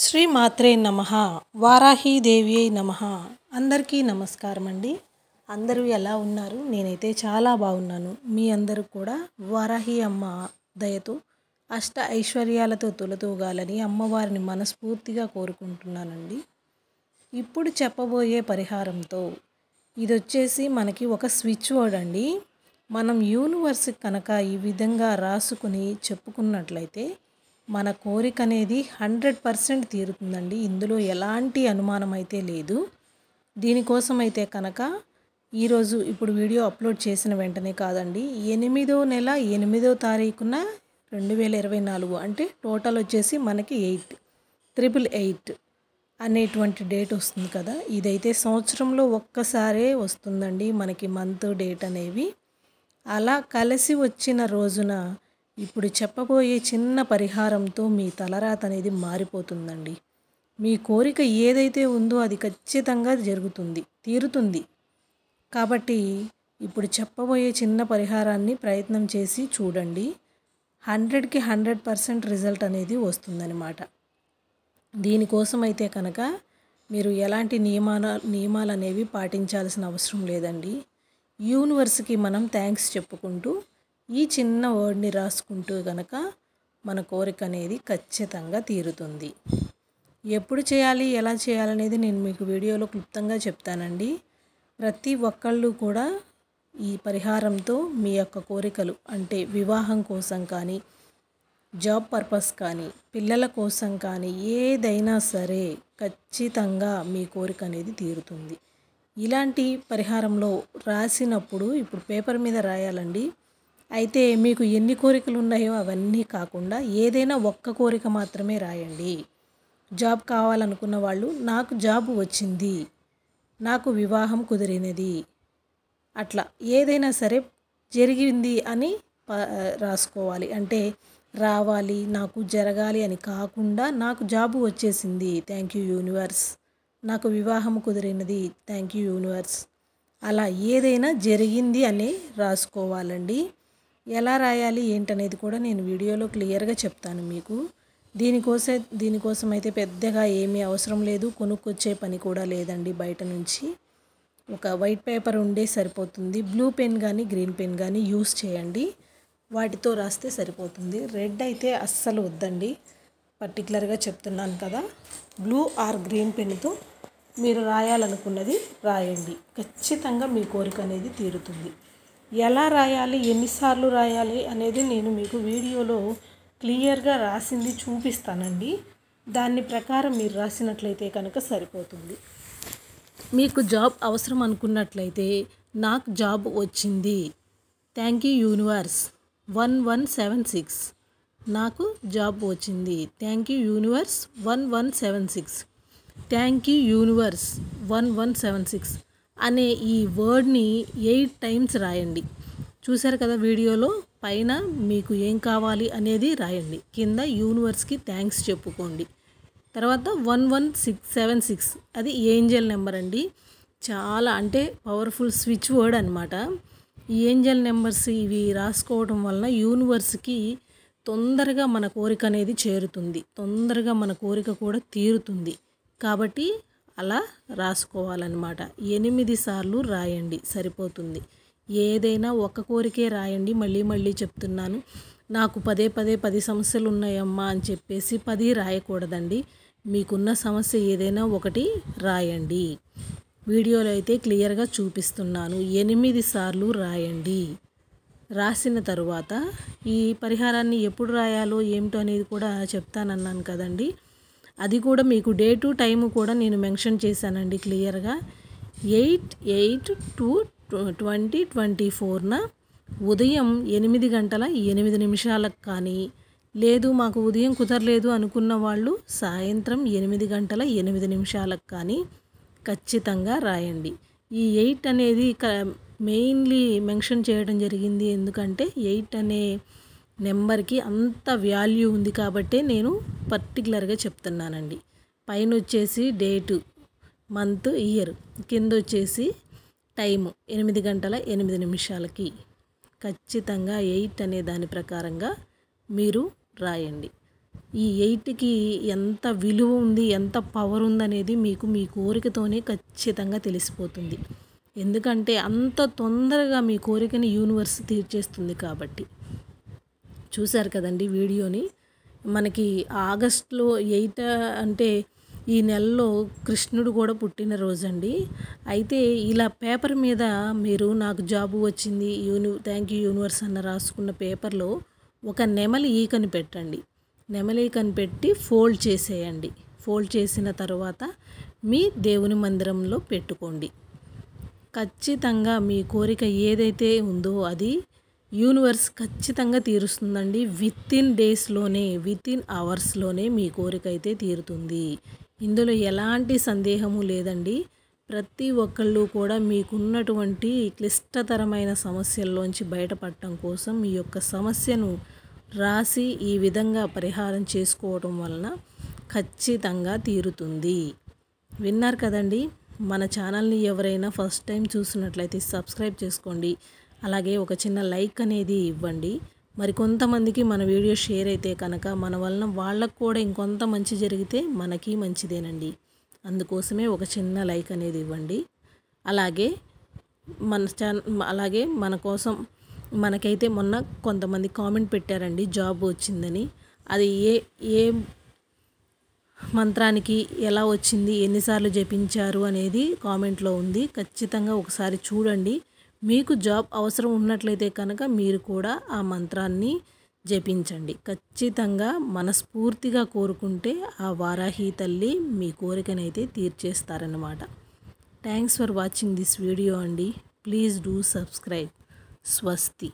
శ్రీ మాత్రే నమః వారాహీదేవి నమః. అందరికీ నమస్కారం అండి. అందరూ ఎలా ఉన్నారు? నేనైతే చాలా బాగున్నాను. మీ అందరూ కూడా వారాహి అమ్మ దయతో అష్ట ఐశ్వర్యాలతో తొలతూగాలని అమ్మవారిని మనస్ఫూర్తిగా కోరుకుంటున్నానండి. ఇప్పుడు చెప్పబోయే పరిహారంతో ఇది వచ్చేసి మనకి ఒక స్విచ్ వర్డ్ అండి. మనం యూనివర్స్ కనుక ఈ విధంగా రాసుకుని చెప్పుకున్నట్లయితే మన కోరిక అనేది 100% తీరుతుందండి. ఇందులో ఎలాంటి అనుమానం అయితే లేదు. దీనికోసం అయితే కనుక ఈరోజు ఇప్పుడు వీడియో అప్లోడ్ చేసిన వెంటనే కాదండి, 8వ నెల 8వ తారీఖున 2024 అంటే టోటల్ వచ్చేసి మనకి 888 అనేటువంటి డేట్ వస్తుంది కదా. ఇదైతే సంవత్సరంలో ఒక్కసారే వస్తుందండి మనకి మంత్ డేట్ అనేవి. అలా కలిసి వచ్చిన రోజున ఇప్పుడు చెప్పబోయే చిన్న పరిహారంతో మీ తలరాత అనేది మారిపోతుందండి. మీ కోరిక ఏదైతే ఉందో అది ఖచ్చితంగా తీరుతుంది. కాబట్టి ఇప్పుడు చెప్పబోయే చిన్న పరిహారాన్ని ప్రయత్నం చేసి చూడండి. 100కి 100% రిజల్ట్ అనేది వస్తుందన్నమాట. దీనికోసం అయితే కనుక మీరు ఎలాంటి నియమాలు అనేవి పాటించాల్సిన అవసరం లేదండి. యూనివర్స్కి మనం థ్యాంక్స్ చెప్పుకుంటూ ఈ చిన్న వర్డ్ని రాసుకుంటూ కనుక మన కోరిక అనేది ఖచ్చితంగా తీరుతుంది. ఎప్పుడు చేయాలి, ఎలా చేయాలనేది నేను మీకు వీడియోలో క్లుప్తంగా చెప్తానండి. ప్రతి ఒక్కళ్ళు కూడా ఈ పరిహారంతో మీ యొక్క కోరికలు అంటే వివాహం కోసం కానీ, జాబ్ పర్పస్ కానీ, పిల్లల కోసం కానీ ఏదైనా సరే ఖచ్చితంగా మీ కోరిక అనేది తీరుతుంది. ఇలాంటి పరిహారంలో రాసినప్పుడు ఇప్పుడు పేపర్ మీద రాయాలండి. అయితే మీకు ఎన్ని కోరికలు ఉన్నాయో అవన్నీ కాకుండా ఏదైనా ఒక్క కోరిక మాత్రమే రాయండి. జాబ్ కావాలనుకున్న వాళ్ళు నాకు జాబ్ వచ్చింది, నాకు వివాహం కుదిరినది, అట్లా ఏదైనా సరే జరిగింది అని రాసుకోవాలి. అంటే రావాలి, నాకు జరగాలి అని కాకుండా నాకు జాబ్ వచ్చేసింది, థ్యాంక్ యూ యూనివర్స్, నాకు వివాహం కుదిరినది, థ్యాంక్ యూ యూనివర్స్, అలా ఏదైనా జరిగింది అని రాసుకోవాలండి. ఎలా రాయాలి ఏంటనేది కూడా నేను వీడియోలో క్లియర్గా చెప్తాను మీకు. దీనికోసం అయితే పెద్దగా ఏమీ అవసరం లేదు, కొనుక్కొచ్చే పని కూడా లేదండి బయట నుంచి. ఒక వైట్ పేపర్ ఉండే సరిపోతుంది. బ్లూ పెన్ కానీ గ్రీన్ పెన్ కానీ యూస్ చేయండి, వాటితో రాస్తే సరిపోతుంది. రెడ్ అయితే అస్సలు వద్దండి, పర్టికులర్గా చెప్తున్నాను కదా. బ్లూ ఆర్ గ్రీన్ పెన్తో మీరు రాయాలనుకున్నది రాయండి. ఖచ్చితంగా మీ కోరిక అనేది తీరుతుంది. ఎలా రాయాలి, ఎన్నిసార్లు రాయాలి అనేది నేను మీకు వీడియోలో క్లియర్గా రాసింది చూపిస్తానండి. దాని ప్రకారం మీరు రాసినట్లయితే కనుక సరిపోతుంది. మీకు జాబ్ అవసరం అనుకున్నట్లయితే నాకు జాబ్ వచ్చింది, థ్యాంక్ యూ యూనివర్స్ 1176, నాకు జాబ్ వచ్చింది, thank you universe 1176, thank you universe 1176 అనే ఈ వర్డ్ని 8 టైమ్స్ రాయండి. చూశారు కదా వీడియోలో, పైన మీకు ఏం కావాలి అనేది రాయండి, కింద యూనివర్స్కి థ్యాంక్స్ చెప్పుకోండి. తర్వాత 1176 అది ఏంజల్ నెంబర్ అండి. చాలా అంటే పవర్ఫుల్ స్విచ్ వర్డ్ అనమాట. ఈ ఏంజల్ నెంబర్స్ ఇవి రాసుకోవడం వలన యూనివర్స్కి తొందరగా మన కోరిక అనేది చేరుతుంది, తొందరగా మన కోరిక కూడా తీరుతుంది. కాబట్టి అలా రాసుకోవాలన్నమాట. 8 సార్లు రాయండి సరిపోతుంది. ఏదైనా ఒక్క కోరికే రాయండి. మళ్ళీ చెప్తున్నాను, నాకు పదే 10 సమస్యలు ఉన్నాయమ్మా అని చెప్పేసి 10 రాయకూడదండి. మీకున్న సమస్య ఏదైనా ఒకటి రాయండి. వీడియోలో అయితే క్లియర్గా చూపిస్తున్నాను. 8 సార్లు రాయండి. రాసిన తరువాత ఈ పరిహారాన్ని ఎప్పుడు రాయాలో ఏమిటో అనేది కూడా చెప్తానన్నాను కదండి. అది కూడా మీకు డేటు టైము కూడా నేను మెన్షన్ చేశానండి క్లియర్గా. 8/8/2024న ఉదయం 8 గంటల 8 నిమిషాలకు కానీ, లేదు మాకు ఉదయం కుదరలేదు అనుకున్న వాళ్ళు సాయంత్రం 8 గంటల 8 నిమిషాలకు కానీ ఖచ్చితంగా రాయండి. ఈ 8 అనేది మెయిన్లీ మెన్షన్ చేయడం జరిగింది, ఎందుకంటే 8 అనే నెంబర్కి అంత వాల్యూ ఉంది కాబట్టి నేను పర్టికులర్గా చెప్తున్నానండి. పైన వచ్చేసి డేటు, మంత్, ఇయర్, కింద వచ్చేసి టైము 8 గంటల 8 నిమిషాలకి. ఖచ్చితంగా 8 అనే దాని ప్రకారంగా మీరు రాయండి. ఈ 8కి ఎంత విలువ ఉంది, ఎంత పవర్ ఉందనేది మీకు మీ కోరికతోనే ఖచ్చితంగా తెలిసిపోతుంది. ఎందుకంటే అంత తొందరగా మీ కోరికని యూనివర్స్ తీర్చేస్తుంది కాబట్టి. చూశారు కదండి వీడియోని. మనకి ఆగస్టులో 8 అంటే ఈ నెలలో కృష్ణుడు కూడా పుట్టినరోజండి. అయితే ఇలా పేపర్ మీద మీరు నాకు జాబు వచ్చింది థ్యాంక్ యూ యూనివర్స్ అన్న రాసుకున్న పేపర్లో ఒక నెమలి ఈకని పెట్టండి. నెమలి ఈకని పెట్టి ఫోల్డ్ చేసేయండి. ఫోల్డ్ చేసిన తర్వాత మీ దేవుని మందిరంలో పెట్టుకోండి. ఖచ్చితంగా మీ కోరిక ఏదైతే ఉందో అది యూనివర్స్ ఖచ్చితంగా తీరుస్తుందండి. వితిన్ డేస్లోనే, వితిన్ అవర్స్లోనే మీ కోరిక అయితే తీరుతుంది. ఇందులో ఎలాంటి సందేహము లేదండి. ప్రతి ఒక్కళ్ళు కూడా మీకున్నటువంటి క్లిష్టతరమైన సమస్యల్లోంచి బయటపడటం కోసం మీ యొక్క సమస్యను రాసి ఈ విధంగా పరిహారం చేసుకోవడం వలన ఖచ్చితంగా తీరుతుంది. విన్నారు కదండి. మన ఛానల్ని ఎవరైనా ఫస్ట్ టైం చూసినట్లయితే సబ్స్క్రైబ్ చేసుకోండి. అలాగే ఒక చిన్న లైక్ అనేది ఇవ్వండి. మరి కొంతమందికి మన వీడియో షేర్ అయితే కనుక మన వలన వాళ్ళకు కూడా ఇంకొంత మంచి జరిగితే మనకి మంచిదేనండి. అందుకోసమే ఒక చిన్న లైక్ అనేది ఇవ్వండి. అలాగే అలాగే మన కోసం మనకైతే మొన్న కొంతమంది కామెంట్ పెట్టారండి జాబ్ వచ్చిందని. అది ఏ మంత్రానికి ఎలా వచ్చింది, ఎన్నిసార్లు జపించారు అనేది కామెంట్లో ఉంది. ఖచ్చితంగా ఒకసారి చూడండి. మీకు జాబ్ అవసరం ఉన్నట్లయితే కనుక మీరు కూడా ఆ మంత్రాన్ని జపించండి. ఖచ్చితంగా మనస్ఫూర్తిగా కోరుకుంటే ఆ వారాహి తల్లి మీ కోరికనైతే తీర్చేస్తారన్నమాట. Thanks for watching this video అండి. Please do subscribe. స్వస్తి.